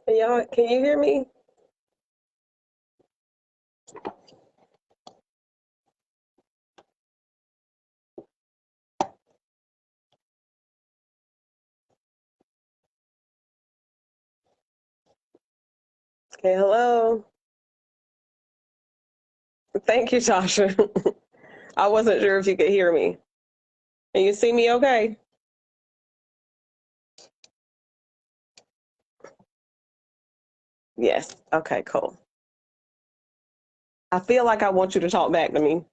Y'all, can you hear me? Okay, hello. Thank you, Tasha. I wasn't sure if you could hear me. Can you see me okay? Yes. Okay, cool. I feel like I want you to talk back to me.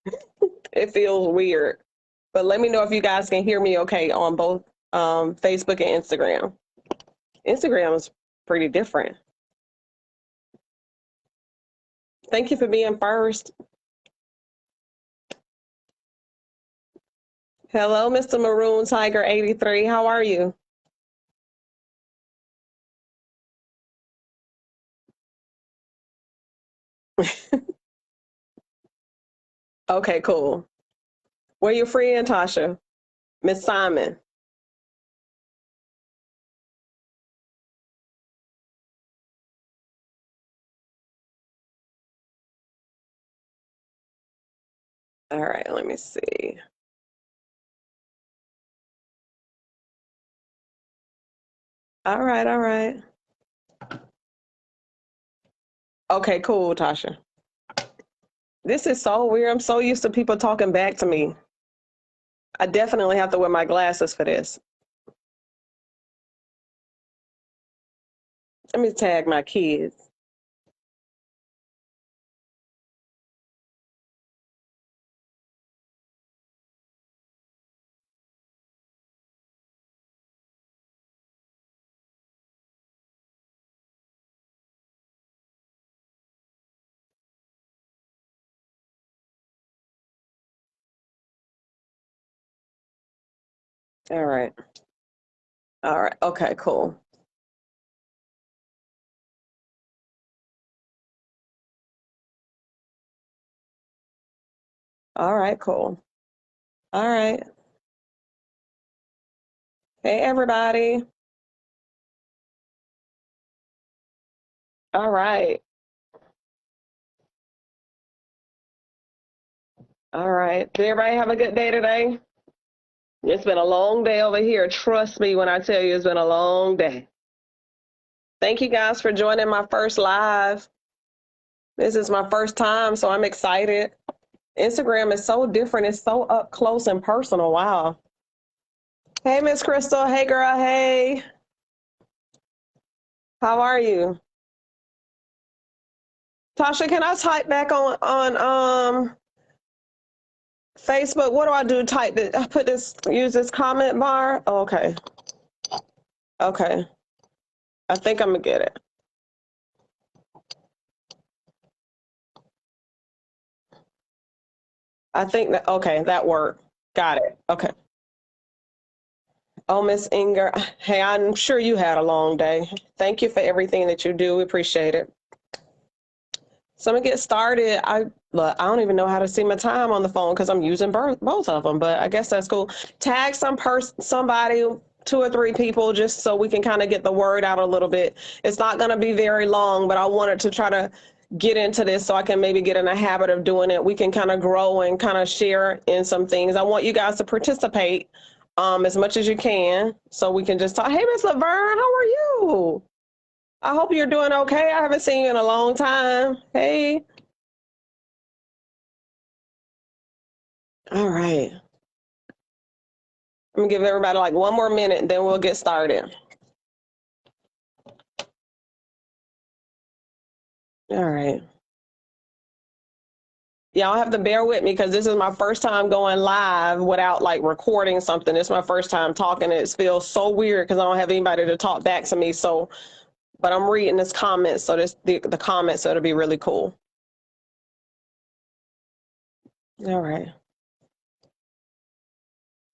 It feels weird. But let me know if you guys can hear me okay on both Facebook and Instagram. Instagram is pretty different. Thank you for being first. Hello, Mr. Maroon Tiger 83. How are you? Okay, cool. Where you friend, Tasha? Miss Simon. All right, let me see. All right, all right. Okay, cool, Tasha. This is so weird. I'm so used to people talking back to me. I definitely have to wear my glasses for this. Let me tag my kids. All right. All right. Okay, cool. All right, cool. All right. Hey, everybody. All right. All right. Did everybody have a good day today? It's been a long day over here. Trust me when I tell you it's been a long day. Thank you guys for joining my first live. This is my first time, so I'm excited. Instagram is so different. It's so up close and personal. Wow. Hey, Miss Crystal. Hey, girl. Hey. How are you? Tasha, can I type back on Facebook? What do I do? Type it. I put this. Use this comment bar. Oh, okay. Okay. I think I'm gonna get it. I think that okay. That worked. Got it. Okay. Oh, Miss Inger. Hey, I'm sure you had a long day. Thank you for everything that you do. We appreciate it. So I'm gonna get started. I don't even know how to see my time on the phone because I'm using both of them. But I guess that's cool. Tag somebody, 2 or 3 people, just so we can kind of get the word out a little bit. It's not gonna be very long, but I wanted to try to get into this so I can maybe get in a habit of doing it. We can kind of grow and kind of share in some things. I want you guys to participate as much as you can, so we can just talk. Hey, Miss Laverne, how are you? I hope you're doing okay. I haven't seen you in a long time. Hey. All right. I'm gonna give everybody like 1 more minute, then we'll get started. All right. Y'all have to bear with me because this is my first time going live without like recording something. It's my first time talking. It feels so weird because I don't have anybody to talk back to me. So, but I'm reading this comment, so the comments, so it'll be really cool. All right.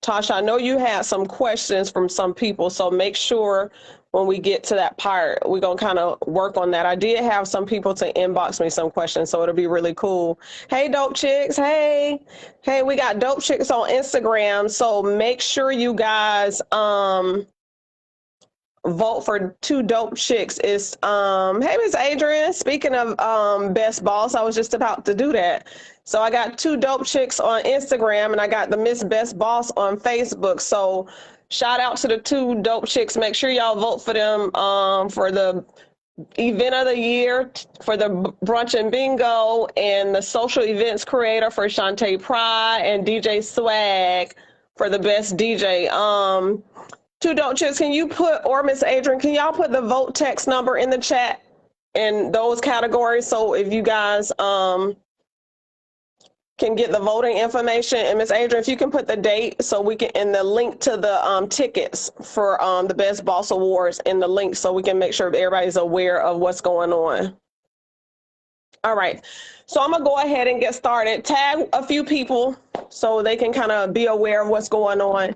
Tasha, I know you had some questions from some people, so make sure when we get to that part, we're going to kind of work on that. I did have some people to inbox me some questions, so it'll be really cool. Hey, Dope Chicks. Hey. Hey, we got Dope Chicks on Instagram, so make sure you guys vote for two dope chicks is, hey, Miss Adrian, speaking of Best Boss, I was just about to do that. So I got two dope chicks on Instagram and I got the Miss Best Boss on Facebook. So shout out to the two dope chicks. Make sure y'all vote for them for the event of the year, for the brunch and bingo, and the social events creator for Shantae Pride, and DJ Swag for the best DJ. Two dope chicks, can you put, or Miss Adrian, can y'all put the vote text number in the chat in those categories? So if you guys can get the voting information, and Miss Adrian, if you can put the date so we can, and the link to the tickets for the Best Boss Awards in the link so we can make sure everybody's aware of what's going on. All right, so I'm gonna go ahead and get started. Tag a few people so they can kind of be aware of what's going on.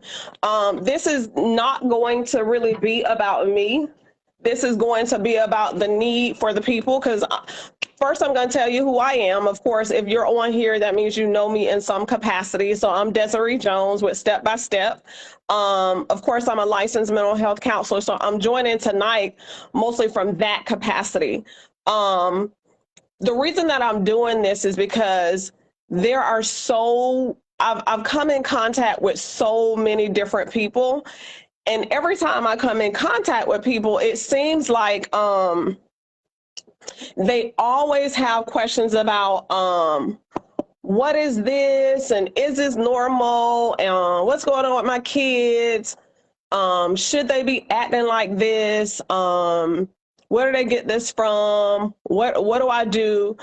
This is not going to really be about me. This is going to be about the need for the people, because first I'm going to tell you who I am. Of course, if you're on here, that means you know me in some capacity. So I'm Desiree Jones with Step by Step. Of course, I'm a licensed mental health counselor, so I'm joining tonight mostly from that capacity. The reason that I'm doing this is because there are I've come in contact with so many different people, and every time I come in contact with people, it seems like they always have questions about what is this, and is this normal, and what's going on with my kids, should they be acting like this, where do they get this from, what do I do?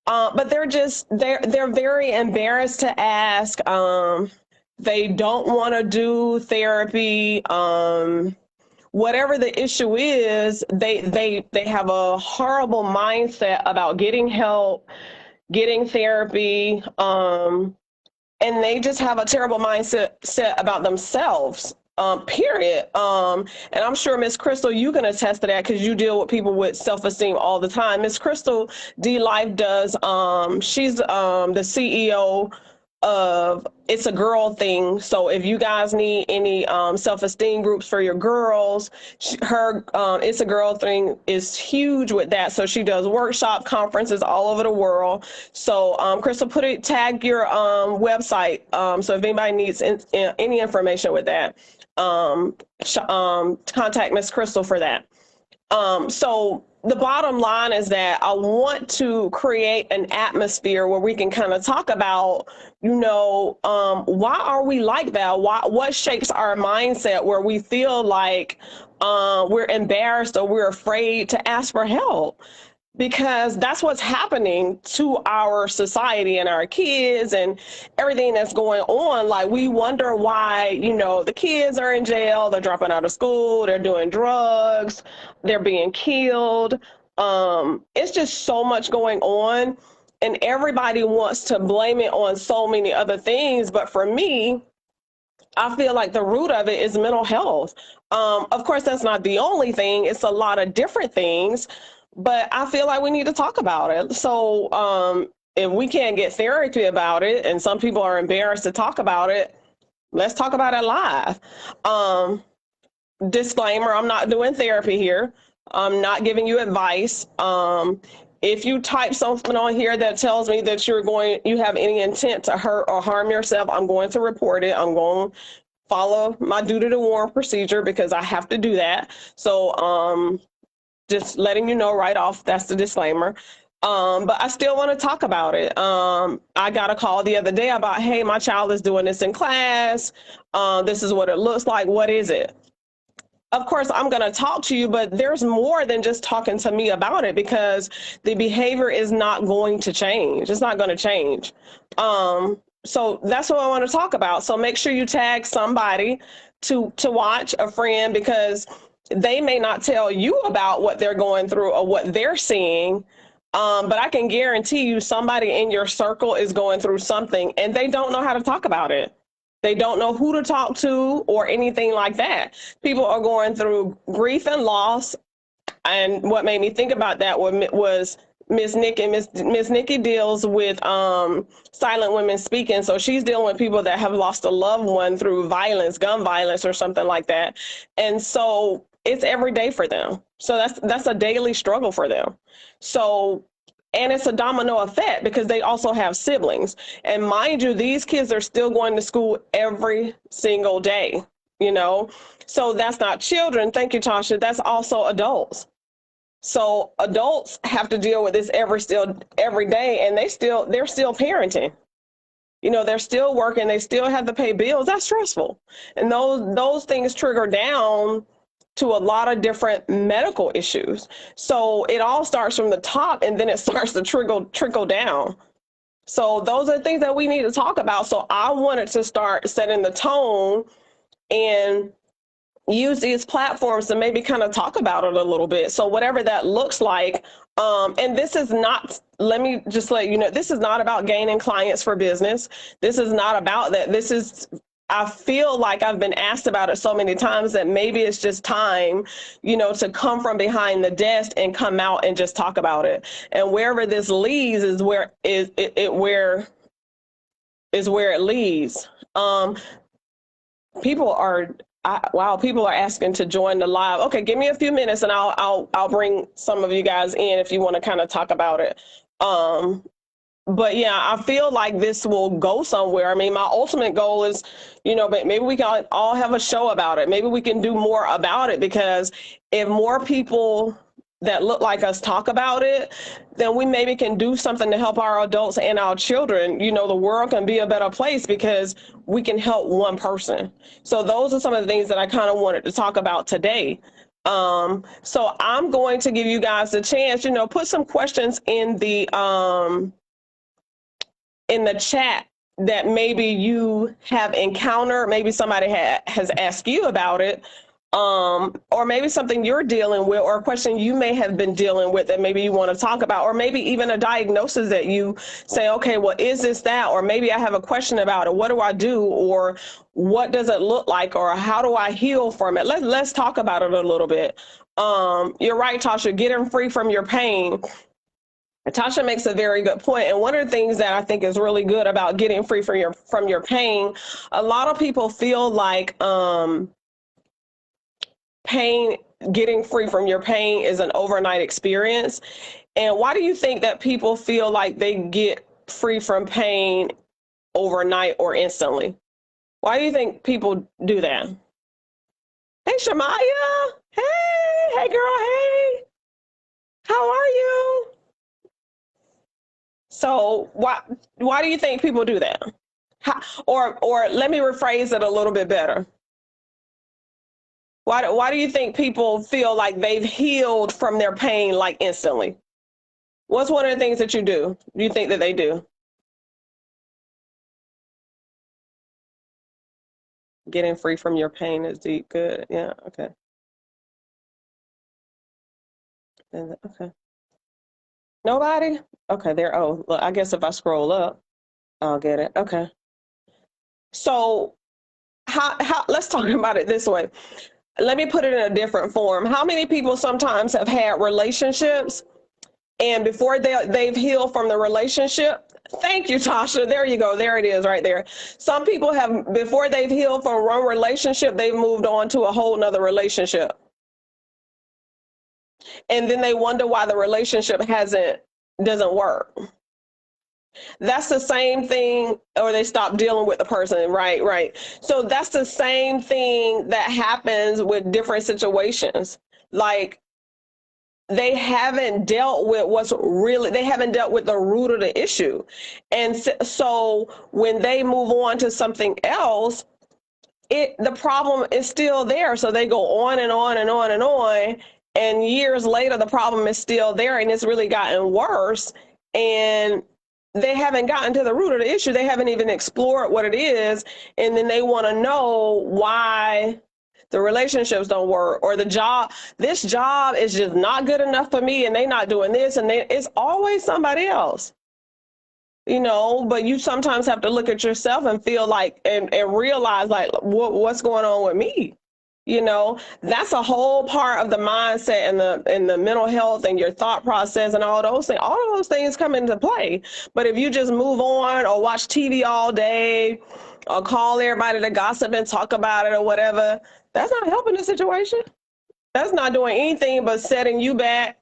But they're very embarrassed to ask. They don't want to do therapy. Whatever the issue is, they have a horrible mindset about getting help, getting therapy, and they just have a terrible mindset about themselves, period. And I'm sure Miss Crystal, you can attest to that because you deal with people with self-esteem all the time. Miss Crystal D Life does, she's the CEO of It's a Girl Thing. So if you guys need any self-esteem groups for your girls, her It's a Girl Thing is huge with that. So she does workshop conferences all over the world. So Crystal, tag your website. So if anybody needs any information with that, contact Miss Crystal for that. So the bottom line is that I want to create an atmosphere where we can kind of talk about, why are we like that? What shapes our mindset where we feel like we're embarrassed or we're afraid to ask for help? Because that's what's happening to our society and our kids and everything that's going on. Like, we wonder why, the kids are in jail, they're dropping out of school, they're doing drugs, they're being killed. It's just so much going on, and everybody wants to blame it on so many other things. But for me, I feel like the root of it is mental health. Of course, that's not the only thing. It's a lot of different things. But I feel like we need to talk about it. So if we can't get therapy about it, and some people are embarrassed to talk about it, let's talk about it live. Disclaimer, I'm not doing therapy here. I'm not giving you advice. If you type something on here that tells me that you have any intent to hurt or harm yourself, I'm going to report it. I'm going to follow my duty to warn procedure because I have to do that. So just letting you know right off, that's the disclaimer. But I still want to talk about it. I got a call the other day about, hey, my child is doing this in class. This is what it looks like. What is it? Of course, I'm going to talk to you, but there's more than just talking to me about it, because the behavior is not going to change. It's not going to change. So that's what I want to talk about. So make sure you tag somebody to watch, a friend, because they may not tell you about what they're going through or what they're seeing, but I can guarantee you somebody in your circle is going through something and they don't know how to talk about it. They don't know who to talk to or anything like that. People are going through grief and loss. And what made me think about that was Miss Nikki. Miss Nikki deals with silent women speaking. So she's dealing with people that have lost a loved one through violence, gun violence or something like that. And so it's every day for them. So that's a daily struggle for them. So, and it's a domino effect because they also have siblings. And mind you, these kids are still going to school every single day, you know? So that's not children. Thank you, Tasha. That's also adults. So adults have to deal with this every day, and they're still parenting. You know, they're still working, they still have to pay bills. That's stressful. And those things trigger down to a lot of different medical issues. So it all starts from the top and then it starts to trickle down. So those are things that we need to talk about. So I wanted to start setting the tone and use these platforms to maybe kind of talk about it a little bit. So whatever that looks like, and this is not, let me just let you know, this is not about gaining clients for business. This is not about that. This is, I feel like I've been asked about it so many times that maybe it's just time, you know, to come from behind the desk and come out and just talk about it. And wherever this leads is where it leads. People are asking to join the live. Okay, give me a few minutes and I'll bring some of you guys in if you want to kind of talk about it. But yeah, I feel like this will go somewhere. I mean, my ultimate goal is, you know, maybe we can all have a show about it. Maybe we can do more about it, because if more people that look like us talk about it, then we maybe can do something to help our adults and our children. You know, the world can be a better place because we can help one person. So those are some of the things that I kind of wanted to talk about today. So I'm going to give you guys a chance, you know, put some questions in the chat that maybe you have encountered, maybe somebody has asked you about it, or maybe something you're dealing with, or a question you may have been dealing with that maybe you want to talk about, or maybe even a diagnosis that you say, okay, well, is this that? Or maybe I have a question about it. What do I do? Or what does it look like? Or how do I heal from it? Let's talk about it a little bit. You're right, Tasha, getting free from your pain. Tasha makes a very good point. And one of the things that I think is really good about getting free from your pain, a lot of people feel like getting free from your pain is an overnight experience. And why do you think that people feel like they get free from pain overnight or instantly? Why do you think people do that? Hey, Shamaya. Hey girl, hey. How are you? So why do you think people do that? Or let me rephrase it a little bit better. Why do you think people feel like they've healed from their pain like instantly? What's one of the things that you think that they do? Getting free from your pain is deep. Good. Yeah. Okay. Okay. Nobody? Okay. There. Oh, well, I guess if I scroll up, I'll get it. Okay. So how let's talk about it this way. Let me put it in a different form. How many people sometimes have had relationships, and before they've healed from the relationship? Thank you, Tasha. There you go. There it is right there. Some people have, before they've healed from one relationship, they've moved on to a whole nother relationship. And then they wonder why the relationship doesn't work. That's the same thing, or they stop dealing with the person, right? So that's the same thing that happens with different situations. Like, they haven't dealt with they haven't dealt with the root of the issue. And so when they move on to something else, the problem is still there. So they go on and on and on and on. And years later, the problem is still there, and it's really gotten worse. And they haven't gotten to the root of the issue. They haven't even explored what it is. And then they want to know why the relationships don't work, or this job is just not good enough for me, and they're not doing this, and it's always somebody else, you know. But you sometimes have to look at yourself and feel like, and realize like, what's going on with me? You know, that's a whole part of the mindset and the mental health and your thought process and all those things. All of those things come into play. But if you just move on, or watch TV all day, or call everybody to gossip and talk about it or whatever, that's not helping the situation. That's not doing anything but setting you back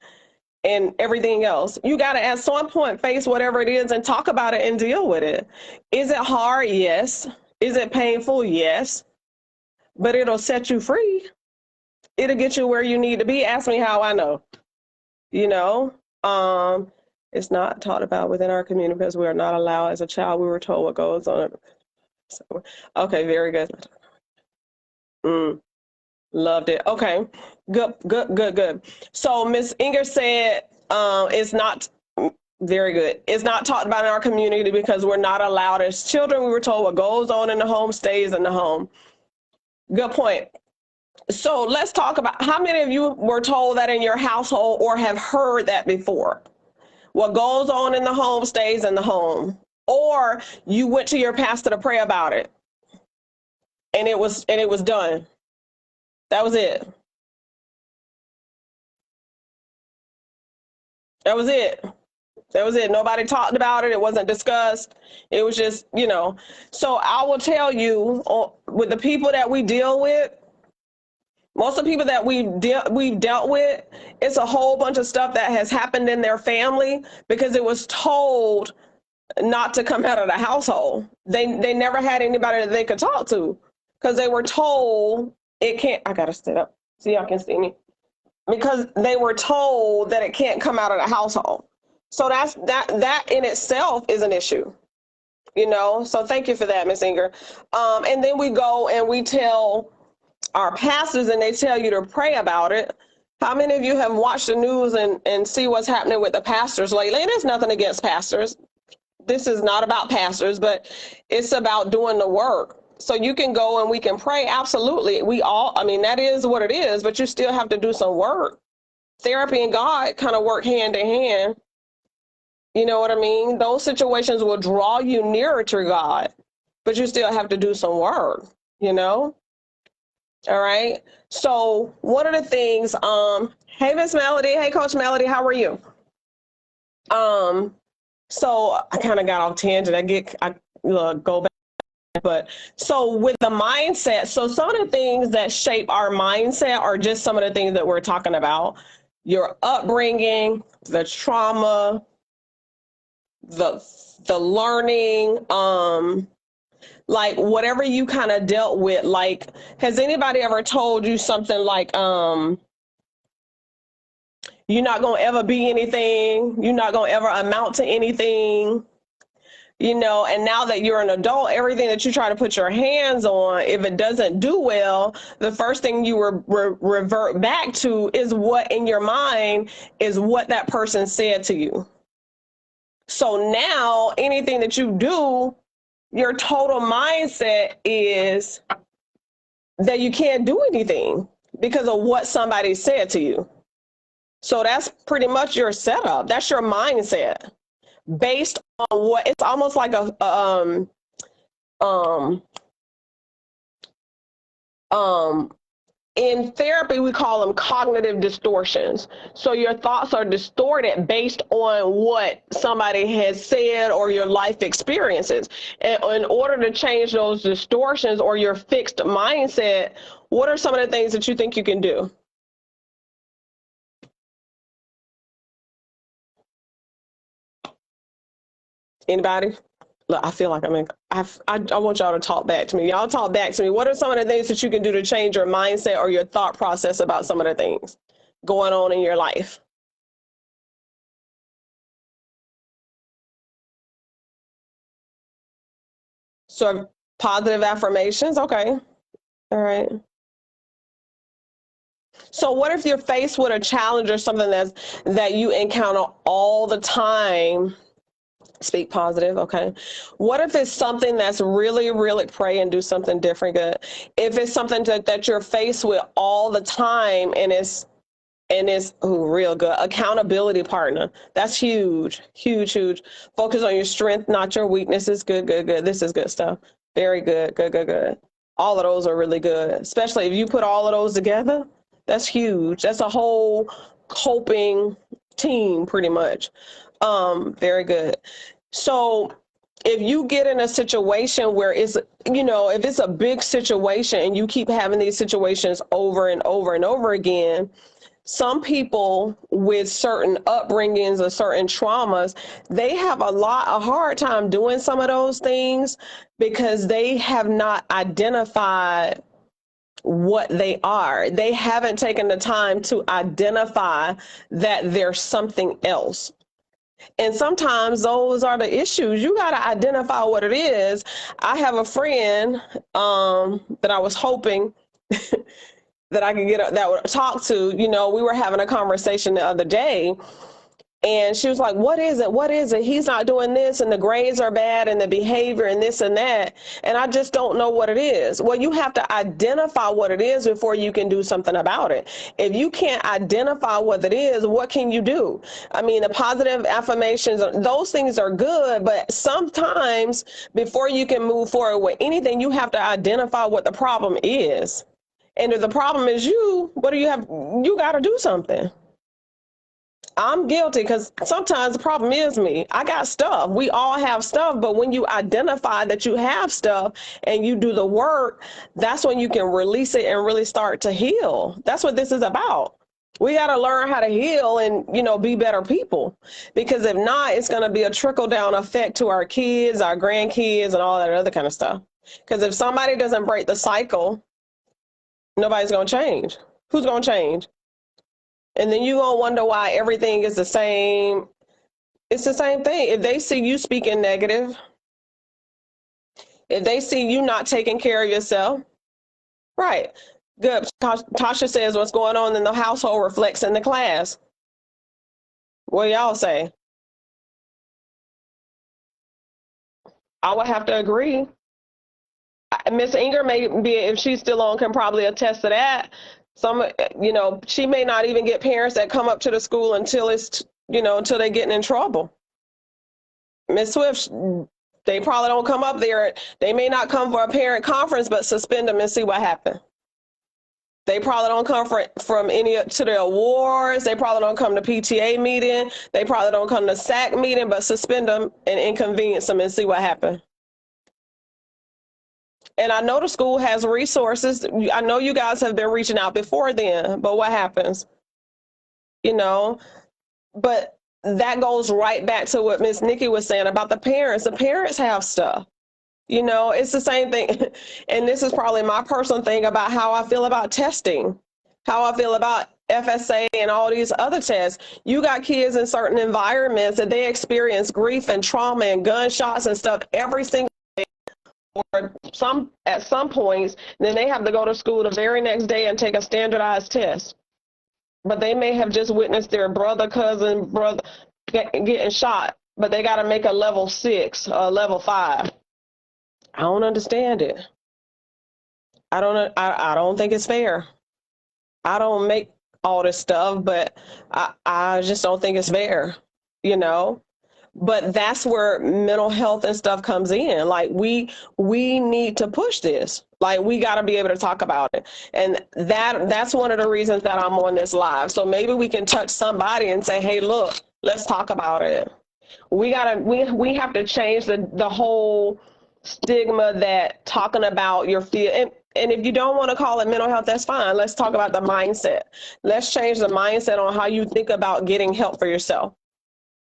and everything else. You got to at some point face whatever it is and talk about it and deal with it. Is it hard? Yes. Is it painful? Yes. But it'll set you free. It'll get you where you need to be. Ask me how I know. You know, it's not taught about within our community because we are not allowed as a child. We were told what goes on. So, okay, very good. Loved it. Okay, good. So Miss Inger said it's not very good. It's not talked about in our community because we're not allowed as children. We were told what goes on in the home stays in the home. Good point. So let's talk about how many of you were told that in your household or have heard that before? What goes on in the home stays in the home. Or you went to your pastor to pray about it and it was done. That was it. That was it. That was it. Nobody talked about it. It wasn't discussed. It was just, you know. So I will tell you, with the people that we deal with, most of the people that we've dealt with, it's a whole bunch of stuff that has happened in their family because it was told not to come out of the household. They never had anybody that they could talk to because they were told it can't. I gotta sit up so y'all can see me. Because they were told that it can't come out of the household. So that in itself is an issue, you know. So thank you for that, Miss Inger. And then we go and we tell our pastors and they tell you to pray about it. How many of you have watched the news and see what's happening with the pastors lately? And there's nothing against pastors. This is not about pastors, but it's about doing the work. So you can go and we can pray. Absolutely. I mean, that is what it is, but you still have to do some work. Therapy and God kind of work hand in hand. You know what I mean? Those situations will draw you nearer to God, but you still have to do some work, you know? All right. So one of the things, hey, Miss Melody. Hey, Coach Melody, how are you? So I kind of got off tangent. I go back. But so with the mindset, so some of the things that shape our mindset are just some of the things that we're talking about. Your upbringing, the trauma, the learning, like whatever you kind of dealt with. Like, has anybody ever told you something like, you're not going to ever be anything, you're not going to ever amount to anything? You know, and now that you're an adult, everything that you try to put your hands on, if it doesn't do well, the first thing you revert back to is what in your mind is what that person said to you. So now anything that you do, your total mindset is that you can't do anything because of what somebody said to you. So that's pretty much your setup. That's your mindset. Based on what it's almost like in therapy we call them cognitive distortions. So your thoughts are distorted based on what somebody has said or your life experiences. And in order to change those distortions or your fixed mindset, what are some of the things that you think you can do? Anybody? Look, I feel like I want y'all to talk back to me. Y'all talk back to me. What are some of the things that you can do to change your mindset or your thought process about some of the things going on in your life? So positive affirmations. Okay. All right. So what if you're faced with a challenge or something that you encounter all the time? Speak positive. Okay. What if it's something that's really, really pray and do something different good? If it's something that you're faced with all the time and it's real good. Accountability partner. That's huge, huge, huge. Focus on your strength, not your weaknesses. Good. This is good stuff. Very good. Good. All of those are really good, especially if you put all of those together. That's huge. That's a whole coping team pretty much. Very good. So if you get in a situation where it's, if it's a big situation and you keep having these situations over and over and over again, some people with certain upbringings or certain traumas, they have a hard time doing some of those things because they have not identified what they are. They haven't taken the time to identify that there's something else. And sometimes those are the issues. You got to identify what it is. I have a friend that I was hoping that I could get that would talk to. We were having a conversation the other day, and she was like, what is it? What is it? He's not doing this, and the grades are bad, and the behavior, and this and that. And I just don't know what it is. Well, you have to identify what it is before you can do something about it. If you can't identify what it is, what can you do? I mean, the positive affirmations, those things are good, but sometimes before you can move forward with anything, you have to identify what the problem is. And if the problem is you, what do you have? You got to do something. I'm guilty because sometimes the problem is me. I got stuff. We all have stuff. But when you identify that you have stuff and you do the work, that's when you can release it and really start to heal. That's what this is about. We got to learn how to heal and, be better people, because if not, it's going to be a trickle down effect to our kids, our grandkids, and all that other kind of stuff. Because if somebody doesn't break the cycle, nobody's going to change. Who's going to change? And then you're going to wonder why everything is the same. It's the same thing. If they see you speaking negative, if they see you not taking care of yourself, right. Good. Tasha says what's going on in the household reflects in the class. What do y'all say? I would have to agree. Miss Inger may be, if she's still on, can probably attest to that. She may not even get parents that come up to the school until until they're getting in trouble. Miss Swift, they probably don't come up there. They may not come for a parent conference, but suspend them and see what happens. They probably don't come from any to the awards. They probably don't come to PTA meeting. They probably don't come to SAC meeting, but suspend them and inconvenience them and see what happens. And I know the school has resources. I know you guys have been reaching out before then, but what happens? But that goes right back to what Miss Nikki was saying about the parents. The parents have stuff. It's the same thing. And this is probably my personal thing about how I feel about testing, how I feel about FSA and all these other tests. You got kids in certain environments that they experience grief and trauma and gunshots and stuff every single or at some points, then they have to go to school the very next day and take a standardized test. But they may have just witnessed their brother getting shot, but they got to make a level 6 or level 5. I don't understand it. I don't think it's fair. I don't make all this stuff, but I just don't think it's fair, But that's where mental health and stuff comes in. Like we need to push this. Like we got to be able to talk about it. And that's one of the reasons that I'm on this live. So maybe we can touch somebody and say, hey, look, let's talk about it. We have to change the whole stigma that talking about your fear. And if you don't want to call it mental health, that's fine. Let's talk about the mindset. Let's change the mindset on how you think about getting help for yourself.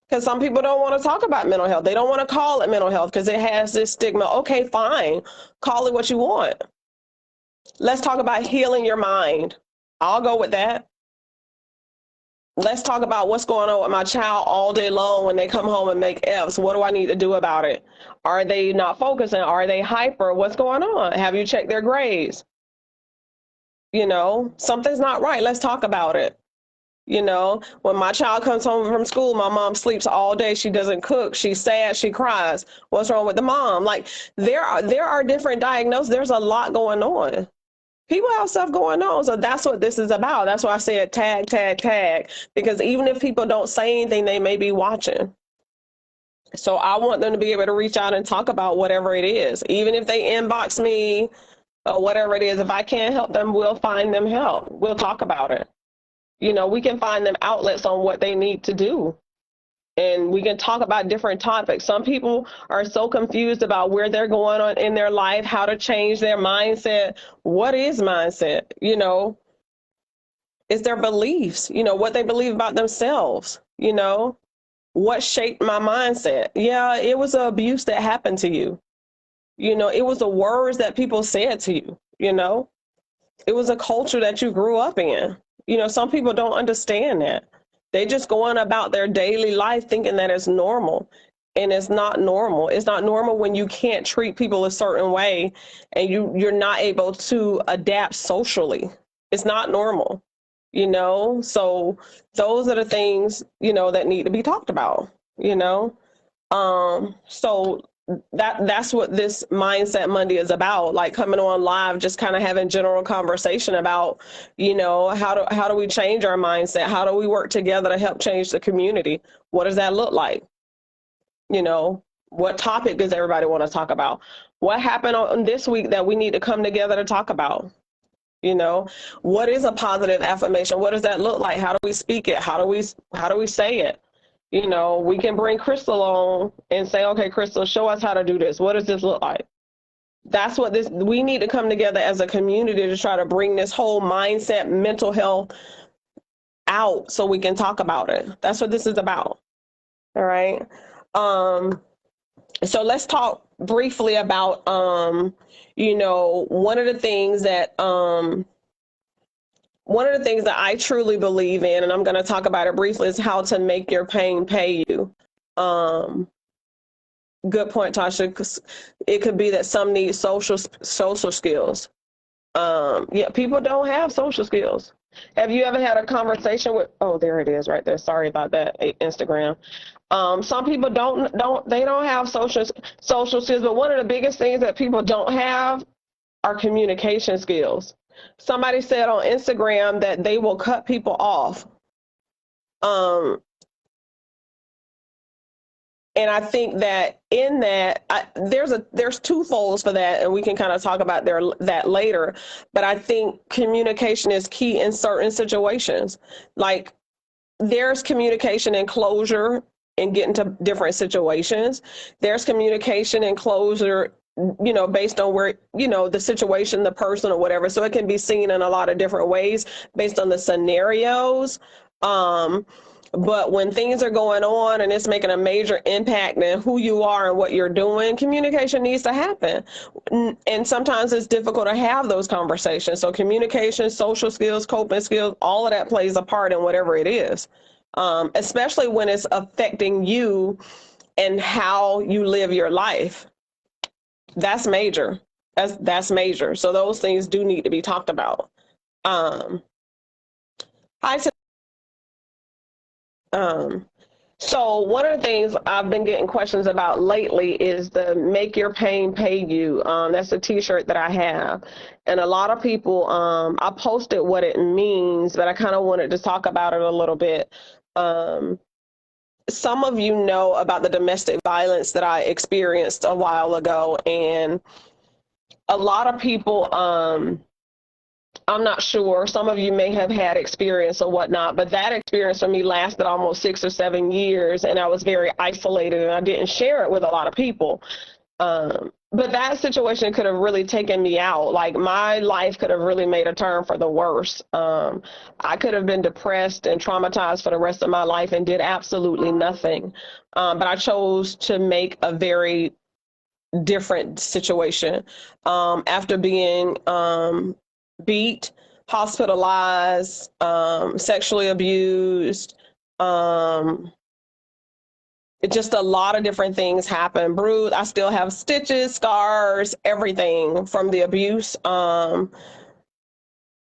Because some people don't want to talk about mental health. They don't want to call it mental health because it has this stigma. Okay, fine. Call it what you want. Let's talk about healing your mind. I'll go with that. Let's talk about what's going on with my child all day long when they come home and make Fs. What do I need to do about it? Are they not focusing? Are they hyper? What's going on? Have you checked their grades? Something's not right. Let's talk about it. When my child comes home from school, my mom sleeps all day. She doesn't cook. She's sad. She cries. What's wrong with the mom? Like there are different diagnoses. There's a lot going on. People have stuff going on. So that's what this is about. That's why I said tag, tag, tag, because even if people don't say anything, they may be watching. So I want them to be able to reach out and talk about whatever it is. Even if they inbox me or whatever it is, if I can't help them, we'll find them help. We'll talk about it. We can find them outlets on what they need to do. and we can talk about different topics. Some people are so confused about where they're going on in their life, how to change their mindset. What is mindset? It's their beliefs, what they believe about themselves, what shaped my mindset. Yeah, it was the abuse that happened to you. It was the words that people said to you, it was a culture that you grew up in. Some people don't understand that. They just go on about their daily life thinking that it's normal. And it's not normal. It's not normal when you can't treat people a certain way and you're not able to adapt socially. It's not normal, So those are the things, that need to be talked about, So that's what this Mindset Monday is about, like coming on live, just kind of having general conversation about, how do we change our mindset? How do we work together to help change the community? What does that look like? What topic does everybody want to talk about? What happened on this week that we need to come together to talk about? What is a positive affirmation? What does that look like? How do we speak it? How do we say it? We can bring Crystal on and say, okay, Crystal, show us how to do this. What does this look like? That's what we need to come together as a community to try to bring this whole mindset, mental health out so we can talk about it. That's what this is about. All right. So let's talk briefly about, one of the things that I truly believe in, and I'm going to talk about it briefly, is how to make your pain pay you. Good point, Tasha, because it could be that some need social skills. Yeah, people don't have social skills. Have you ever had a conversation with, oh, there it is right there. Sorry about that, Instagram. Some people don't have social skills, but one of the biggest things that people don't have are communication skills. Somebody said on Instagram that they will cut people off. And I think that in that, there's two folds for that, and we can kind of talk about that later. But I think communication is key in certain situations. Like, there's communication and closure and get into different situations. There's communication and closure, based on where, the situation, the person or whatever. So it can be seen in a lot of different ways based on the scenarios. But when things are going on and it's making a major impact in who you are and what you're doing, communication needs to happen. And sometimes it's difficult to have those conversations. So communication, social skills, coping skills, all of that plays a part in whatever it is, especially when it's affecting you and how you live your life. That's major. That's major. So those things do need to be talked about. So one of the things I've been getting questions about lately is the Make Your Pain Pay You. That's a t-shirt that I have. And a lot of people, I posted what it means, but I kind of wanted to talk about it a little bit. Some of you know about the domestic violence that I experienced a while ago, and a lot of people, I'm not sure, some of you may have had experience or whatnot, but that experience for me lasted almost 6 or 7 years, and I was very isolated, and I didn't share it with a lot of people. But that situation could have really taken me out. Like, my life could have really made a turn for the worse. I could have been depressed and traumatized for the rest of my life and did absolutely nothing. But I chose to make a very different situation. After being beat, hospitalized, sexually abused, just a lot of different things happened. Bruised. I still have stitches, scars, everything from the abuse.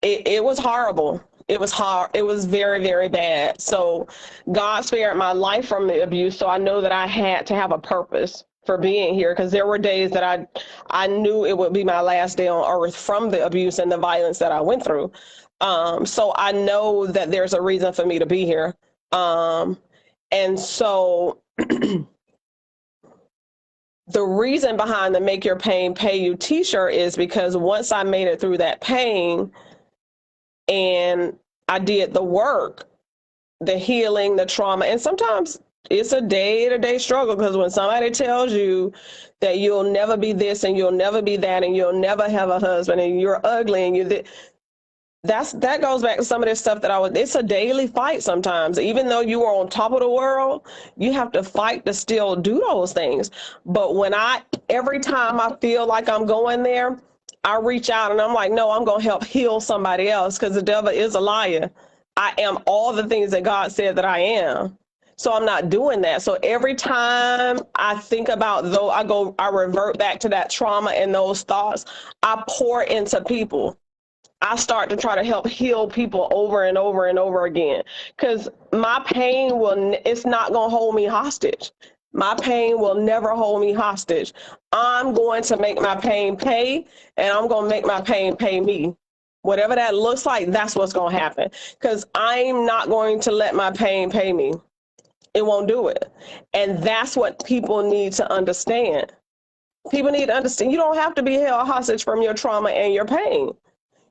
It was horrible. It was hard. It was very, very bad. So God spared my life from the abuse. So I know that I had to have a purpose for being here, because there were days that I knew it would be my last day on earth from the abuse and the violence that I went through. So I know that there's a reason for me to be here. And so the reason behind the Make Your Pain Pay You t-shirt is because once I made it through that pain and I did the work, the healing, the trauma, and sometimes It's a day-to-day struggle, because when somebody tells you that you'll never be this and you'll never be that and you'll never have a husband and you're ugly and that goes back to some of this stuff it's a daily fight sometimes. Even though you are on top of the world, you have to fight to still do those things. But every time I feel like I'm going there, I reach out and I'm like, no, I'm going to help heal somebody else, because the devil is a liar. I am all the things that God said that I am. So I'm not doing that. So every time I think about I revert back to that trauma and those thoughts, I pour into people. I start to try to help heal people over and over and over again, because my pain it's not going to hold me hostage. My pain will never hold me hostage. I'm going to make my pain pay, and I'm going to make my pain pay me. Whatever that looks like, that's what's going to happen, because I'm not going to let my pain pay me. It won't do it. And that's what people need to understand. People need to understand you don't have to be held hostage from your trauma and your pain.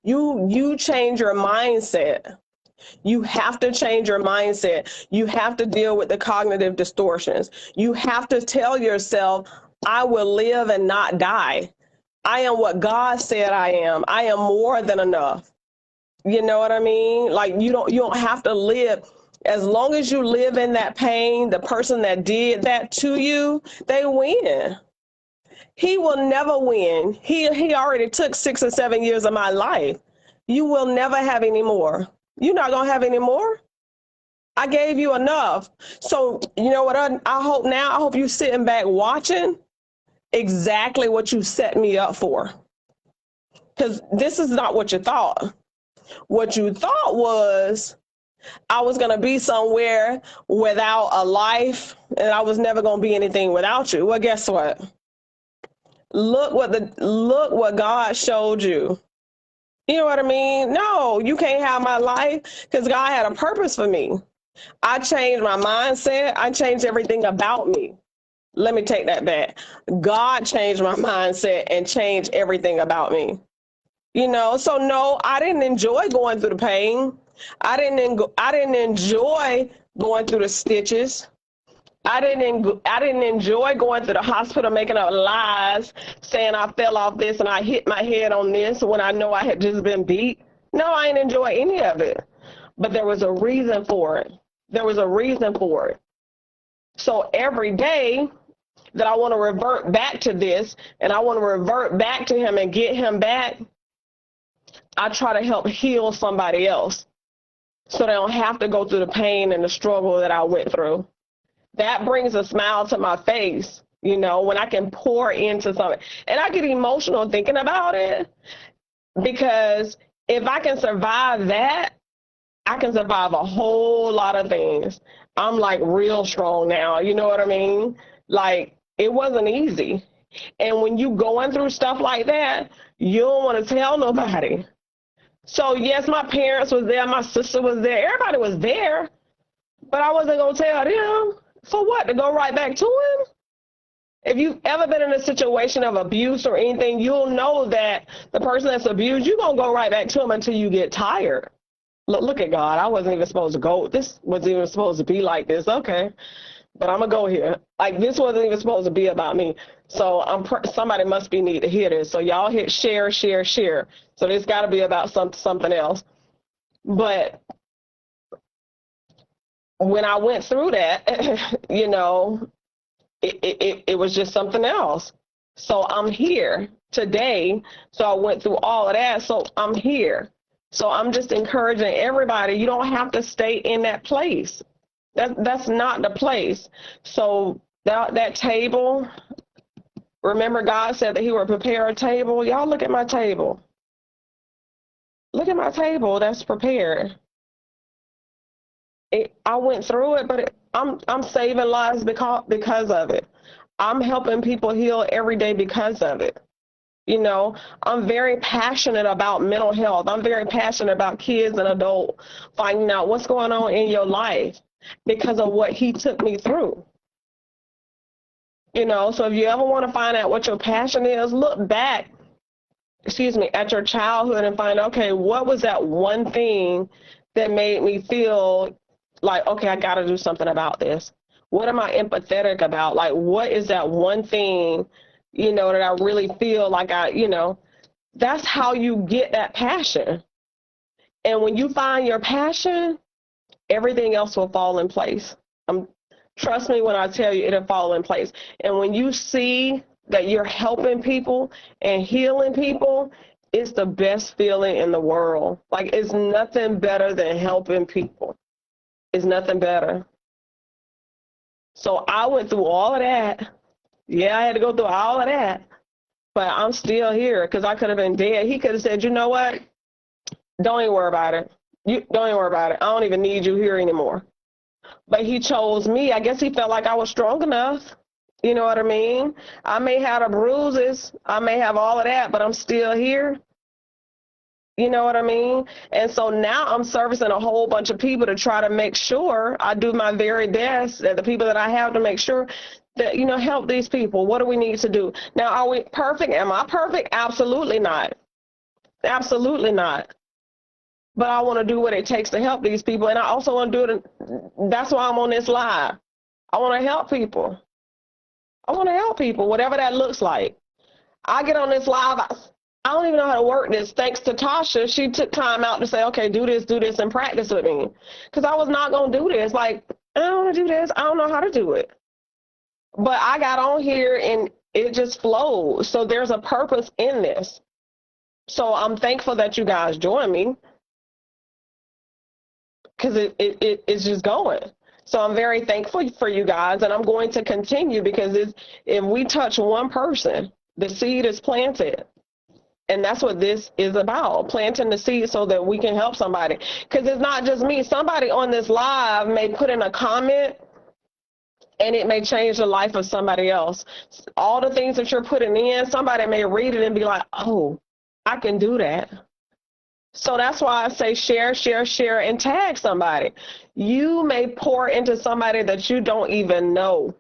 You change your mindset. You have to change your mindset. You have to deal with the cognitive distortions. You have to tell yourself, I will live and not die. I am what God said I am. I am more than enough. You know what I mean? Like, you don't have to live. As long as you live in that pain, the person that did that to you, they win. He will never win. He already took 6 or 7 years of my life. You will never have any more. You're not going to have any more. I gave you enough. So you know what I hope you're sitting back watching exactly what you set me up for. Because this is not what you thought. What you thought was I was going to be somewhere without a life, and I was never going to be anything without you. Well, guess what? Look what God showed you. You know what I mean? No, you can't have my life, because God had a purpose for me. I changed my mindset. I changed everything about me. Let me take that back. God changed my mindset and changed everything about me. You know, so no, I didn't enjoy going through the pain. I didn't enjoy going through the stitches. I didn't enjoy going to the hospital making up lies, saying I fell off this and I hit my head on this when I know I had just been beat. No, I didn't enjoy any of it. But there was a reason for it. There was a reason for it. So every day that I want to revert back to this, and I want to revert back to him and get him back, I try to help heal somebody else so they don't have to go through the pain and the struggle that I went through. That brings a smile to my face, you know, when I can pour into something. And I get emotional thinking about it, because if I can survive that, I can survive a whole lot of things. I'm like real strong now, you know what I mean? Like, it wasn't easy. And when you going through stuff like that, you don't want to tell nobody. So yes, my parents was there, my sister was there, everybody was there, but I wasn't going to tell them. For what? To go right back to him? If you've ever been in a situation of abuse or anything, you'll know that the person that's abused, you're going to go right back to him until you get tired. Look at God. I wasn't even supposed to go. This wasn't even supposed to be like this. Okay. But I'm going to go here. Like, this wasn't even supposed to be about me. So somebody must be need to hear this. So y'all hit share, share, share. So this got to be about something else. But when I went through that, you know, it was just something else. So I'm here today. So I went through all of that. So I'm here. So I'm just encouraging everybody, you don't have to stay in that place. That's not the place. So that table, remember God said that he would prepare a table. Y'all look at my table. Look at my table that's prepared. I went through it, but I'm saving lives because of it. I'm helping people heal every day because of it. You know, I'm very passionate about mental health. I'm very passionate about kids and adults finding out what's going on in your life because of what he took me through. You know, so if you ever want to find out what your passion is, look back, at your childhood and find, okay, what was that one thing that made me feel like, okay, I got to do something about this? What am I empathetic about? Like, what is that one thing, that I really feel like that's how you get that passion. And when you find your passion, everything else will fall in place. Trust me when I tell you, it'll fall in place. And when you see that you're helping people and healing people, it's the best feeling in the world. Like, it's nothing better than helping people. It's nothing better. So I went through all of that. Yeah, I had to go through all of that. But I'm still here because I could have been dead. He could have said, you know what? Don't even worry about it. Don't even worry about it. I don't even need you here anymore. But he chose me. I guess he felt like I was strong enough. You know what I mean? I may have the bruises. I may have all of that, but I'm still here. You know what I mean? And so now I'm servicing a whole bunch of people to try to make sure I do my very best, that the people that I have, to make sure that, help these people. What do we need to do? Now, are we perfect? Am I perfect? Absolutely not. Absolutely not. But I want to do what it takes to help these people. And I also want to do it. That's why I'm on this live. I want to help people. I want to help people, whatever that looks like. I get on this live. I don't even know how to work this. Thanks to Tasha, she took time out to say, okay, do this, and practice with me. Because I was not going to do this. Like, I don't want to do this. I don't know how to do it. But I got on here and it just flows. So there's a purpose in this. So I'm thankful that you guys join me, because it's just going. So I'm very thankful for you guys, and I'm going to continue, because if we touch one person, the seed is planted. And that's what this is about, planting the seed so that we can help somebody. Because it's not just me. Somebody on this live may put in a comment, and it may change the life of somebody else. All the things that you're putting in, somebody may read it and be like, oh, I can do that. So that's why I say share, share, share, and tag somebody. You may pour into somebody that you don't even know.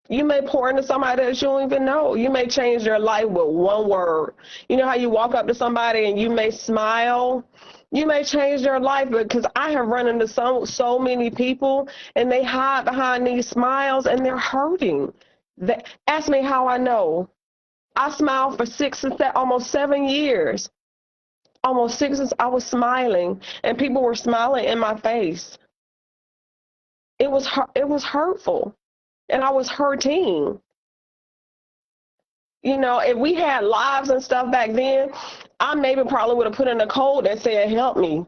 You may pour into somebody that you don't even know. You may change their life with one word. You know how you walk up to somebody and you may smile? You may change their life, because I have run into so many people, and they hide behind these smiles and they're hurting. Ask me how I know. I smiled for almost 7 years. Almost 6 years, I was smiling, and people were smiling in my face. It was hurtful, and I was hurting. If we had lives and stuff back then, I probably would have put in a code that said, help me,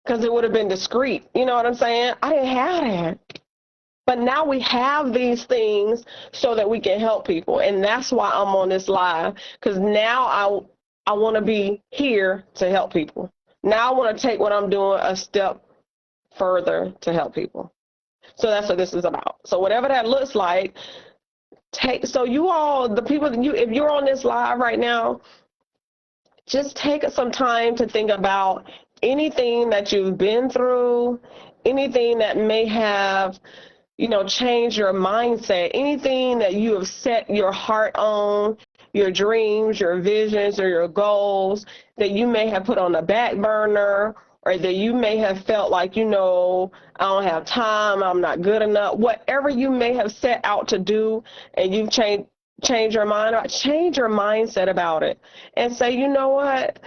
because it would have been discreet. You know what I'm saying? I didn't have that. But now we have these things so that we can help people. And that's why I'm on this live, because now I want to be here to help people. Now I want to take what I'm doing a step further to help people. So that's what this is about. So whatever that looks like, so you all, the people, if you're on this live right now, just take some time to think about anything that you've been through, anything that may have, changed your mindset, anything that you have set your heart on, your dreams, your visions, or your goals that you may have put on the back burner, or that you may have felt like, I don't have time, I'm not good enough, whatever you may have set out to do, and you've change your mind, change your mindset about it, and say, you know what,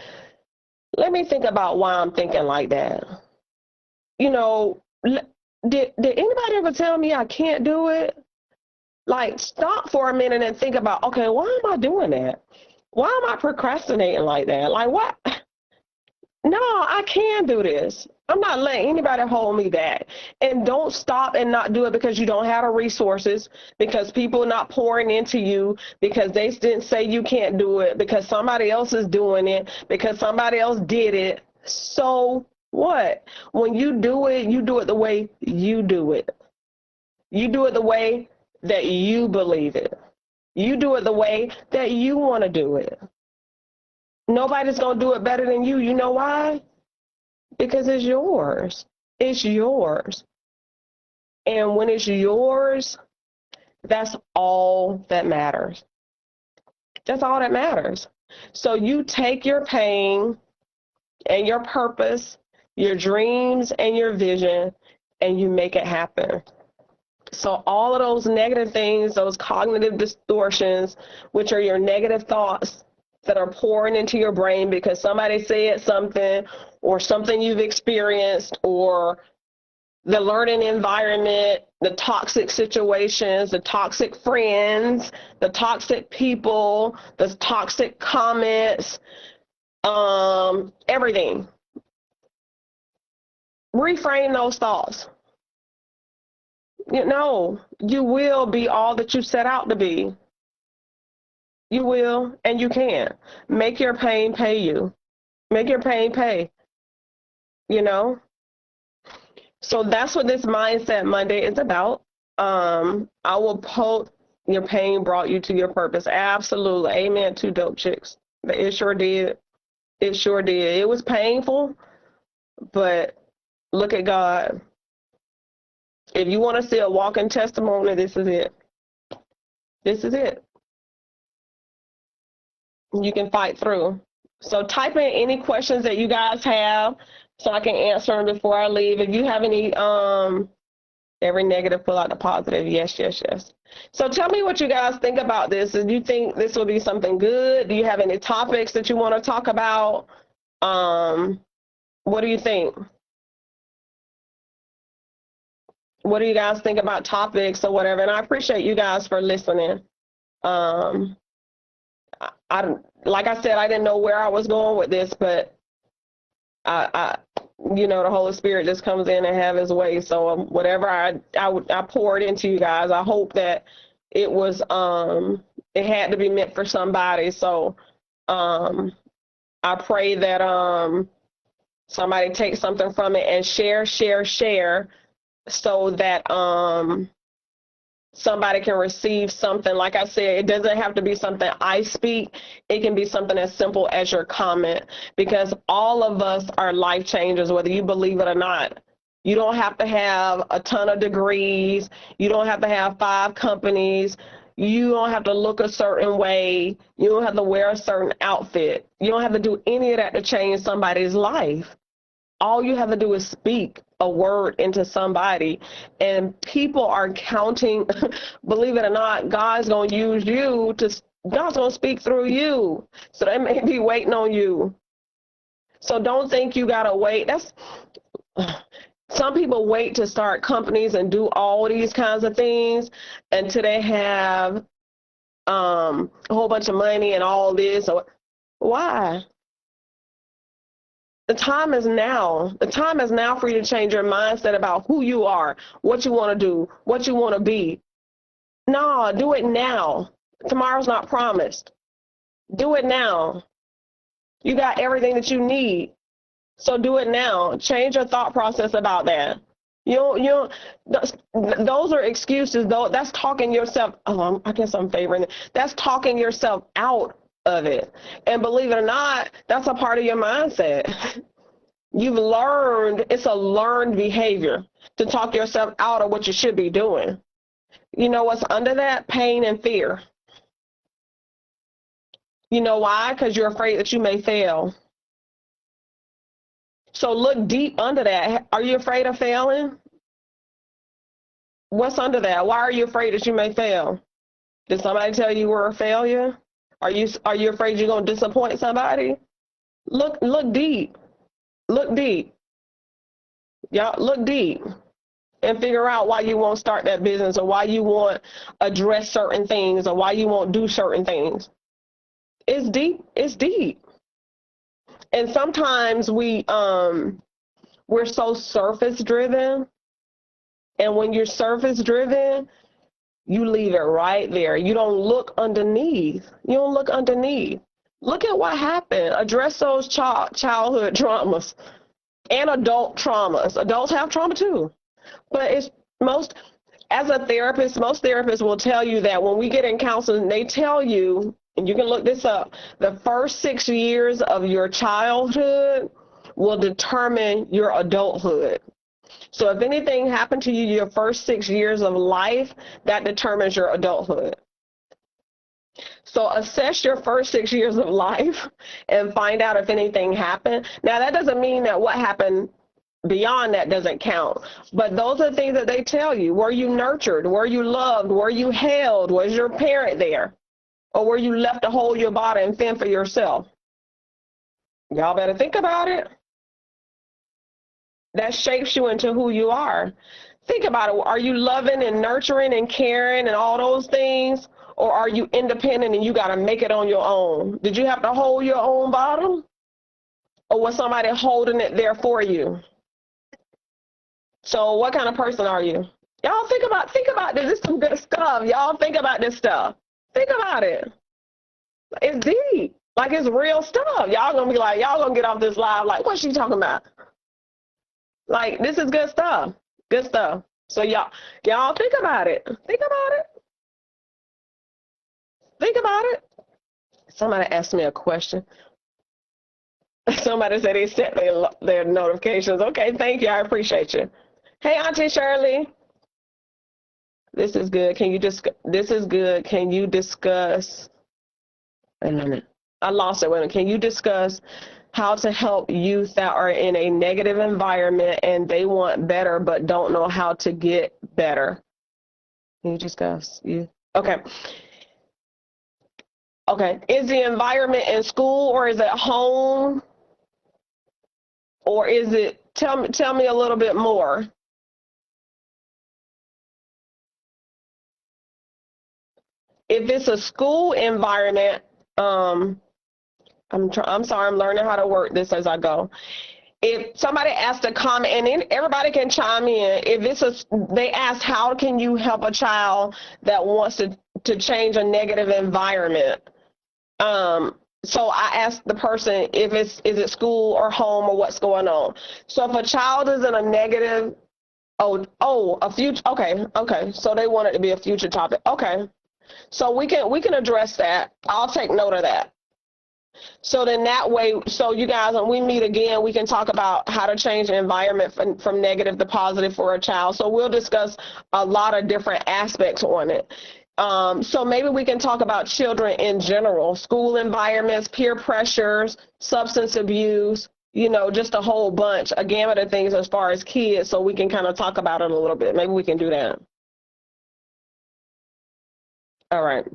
let me think about why I'm thinking like that. Did anybody ever tell me I can't do it? Like, stop for a minute and think about, okay, why am I doing that? Why am I procrastinating like that? Like, what? No, I can do this. I'm not letting anybody hold me back. And don't stop and not do it because you don't have the resources, because people are not pouring into you, because they didn't say you can't do it, because somebody else is doing it, because somebody else did it. So what? When you do it the way you do it. You do it the way that you believe it. You do it the way that you want to do it. Nobody's going to do it better than you. You know why? Because it's yours. It's yours. And when it's yours, that's all that matters. That's all that matters. So you take your pain and your purpose, your dreams and your vision, and you make it happen. So all of those negative things, those cognitive distortions, which are your negative thoughts that are pouring into your brain because somebody said something or something you've experienced or the learning environment, the toxic situations, the toxic friends, the toxic people, the toxic comments, everything. Reframe those thoughts. You know, you will be all that you set out to be. You will, and you can. Make your pain pay you. Make your pain pay, you know? So that's what this Mindset Monday is about. I will post your pain brought you to your purpose. Absolutely. Amen to dope chicks. It sure did. It sure did. It was painful, but look at God. If you want to see a walking testimony, this is it. This is it. You can fight through. So type in any questions that you guys have so I can answer them before I leave. If you have any, every negative, pull out the positive. Yes, yes, yes. So tell me what you guys think about this. Do you think this will be something good? Do you have any topics that you want to talk about? What do you think? What do you guys think about topics or whatever? And I appreciate you guys for listening. I like I said, I didn't know where I was going with this, but I you know, the Holy Spirit just comes in and have his way. So whatever I poured into you guys, I hope that it was it had to be meant for somebody. So I pray that somebody takes something from it and share so that somebody can receive something. Like I said, it doesn't have to be something I speak. It can be something as simple as your comment, because all of us are life changers, whether you believe it or not. You don't have to have a ton of degrees. You don't have to have 5 companies. You don't have to look a certain way. You don't have to wear a certain outfit. You don't have to do any of that to change somebody's life. All you have to do is speak a word into somebody, and people are counting. Believe it or not, God's going to use you God's going to speak through you. So they may be waiting on you. So don't think you got to wait. Some people wait to start companies and do all these kinds of things until they have a whole bunch of money and all this. Why? The time is now. The time is now for you to change your mindset about who you are, what you want to do, what you want to be. No, do it now. Tomorrow's not promised. Do it now. You got everything that you need. So do it now. Change your thought process about that. Those are excuses, though. That's talking yourself. Oh, I guess I'm favoring it. That's talking yourself out of it. And believe it or not, that's a part of your mindset. You've learned, it's a learned behavior to talk yourself out of what you should be doing. You know what's under that? Pain and fear. You know why? Because you're afraid that you may fail. So look deep under that. Are you afraid of failing? What's under that? Why are you afraid that you may fail? Did somebody tell you were a failure? Are you afraid you're going to disappoint somebody? Look deep. Look deep. Y'all look deep and figure out why you won't start that business, or why you won't address certain things, or why you won't do certain things. It's deep. It's deep. And sometimes we're so surface driven. And when you're surface driven, you leave it right there. You don't look underneath. You don't look underneath. Look at what happened. Address those childhood traumas and adult traumas. Adults have trauma too. But as a therapist, most therapists will tell you that when we get in counseling, they tell you, and you can look this up, the first 6 years of your childhood will determine your adulthood. So if anything happened to you your first 6 years of life, that determines your adulthood. So assess your first 6 years of life and find out if anything happened. Now, that doesn't mean that what happened beyond that doesn't count. But those are the things that they tell you. Were you nurtured? Were you loved? Were you held? Was your parent there? Or were you left to hold your body and fend for yourself? Y'all better think about it. That shapes you into who you are. Think about it. Are you loving and nurturing and caring and all those things? Or are you independent and you got to make it on your own? Did you have to hold your own bottom? Or was somebody holding it there for you? So what kind of person are you? Y'all think about this. This is some good stuff. Y'all think about this stuff. Think about it. It's deep. Like, it's real stuff. Y'all gonna be like, y'all gonna get off this live like, what's she talking about? Like, this is good stuff. Good stuff. So y'all think about it. Think about it. Think about it. Somebody asked me a question. Somebody said they set their notifications. Okay, thank you. I appreciate you. Hey, Auntie Shirley. This is good. This is good. Can you discuss? Wait a minute. I lost it. Wait a minute. Can you discuss how to help youth that are in a negative environment and they want better but don't know how to get better? Can you discuss? Okay. Okay. Is the environment in school or is it home? Or is it, tell me a little bit more. If it's a school environment, I'm sorry, I'm learning how to work this as I go. If somebody asks to comment, and then everybody can chime in. If they ask, how can you help a child that wants to change a negative environment? So I asked the person if is it school or home or what's going on. So if a child is in a negative, a future, okay. So they want it to be a future topic. Okay. So we can address that. I'll take note of that. So then that way, so you guys, when we meet again, we can talk about how to change the environment from negative to positive for a child. So we'll discuss a lot of different aspects on it. So maybe we can talk about children in general, school environments, peer pressures, substance abuse, just a whole bunch, a gamut of things as far as kids, so we can kind of talk about it a little bit. Maybe we can do that. All right.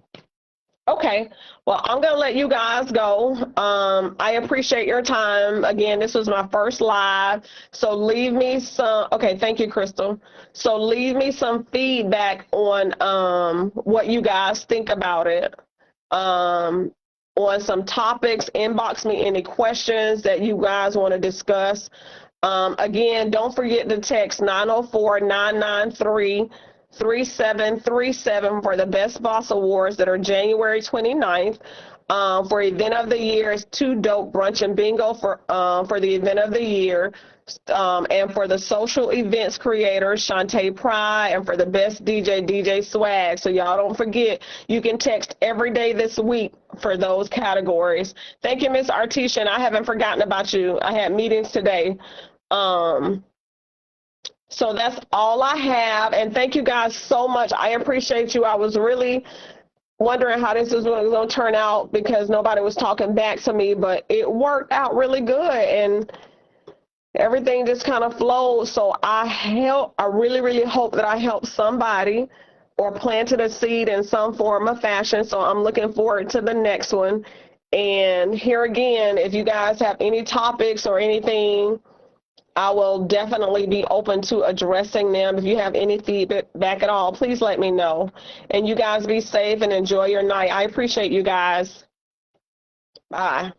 Okay, well, I'm going to let you guys go. I appreciate your time. Again, this was my first live, so leave me some, okay, thank you, Crystal. So leave me some feedback on what you guys think about it. On some topics, inbox me any questions that you guys want to discuss. Again, don't forget to text 904-993-3737 for the Best Boss Awards that are January 29th. For event of the year is Too Dope Brunch and Bingo for the event of the year. And for the social events creators, Shantae Pride, and for the best DJ Swag. So y'all don't forget, you can text every day this week for those categories. Thank you, Miss Artishan. I haven't forgotten about you. I had meetings today. So that's all I have. And thank you guys so much. I appreciate you. I was really wondering how this was going to turn out because nobody was talking back to me, but it worked out really good. And everything just kind of flowed. So I really, really hope that I helped somebody or planted a seed in some form of fashion. So I'm looking forward to the next one. And here again, if you guys have any topics or anything, I will definitely be open to addressing them. If you have any feedback at all, please let me know. And you guys be safe and enjoy your night. I appreciate you guys. Bye.